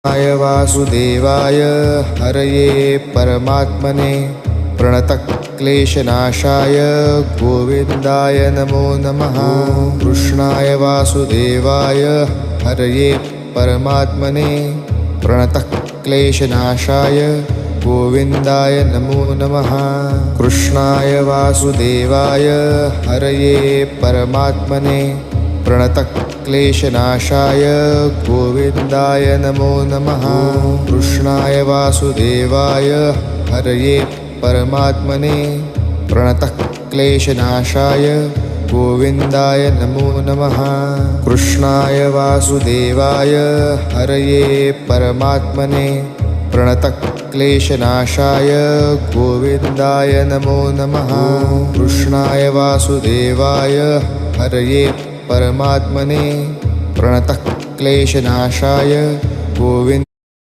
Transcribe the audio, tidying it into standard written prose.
कृष्णाय वासुदेवाय हरये परमात्मने प्रणतक्लेशनाशाय गोविन्दाय नमो नमः। कृष्णाय वासुदेवाय हरये परमात्मने प्रणतक्लेशनाशाय गोविन्दाय नमो नमः। कृष्णाय वासुदेवाय हरये परमात्मने प्रणतक्लेशनाशाय गोविन्दाय नमो नमः। कृष्णाय वासुदेवाय हरये परमात्मने प्रणतक्लेशनाशाय गोविन्दाय नमो नमः। कृष्णाय वासुदेवाय हरये परमात्मने प्रणतक्लेशनाशाय गोविन्दाय नमो नमः। कृष्णाय वासुदेवाय हरये परमात्मने प्रणतक्लेशनाशाय गोविन्द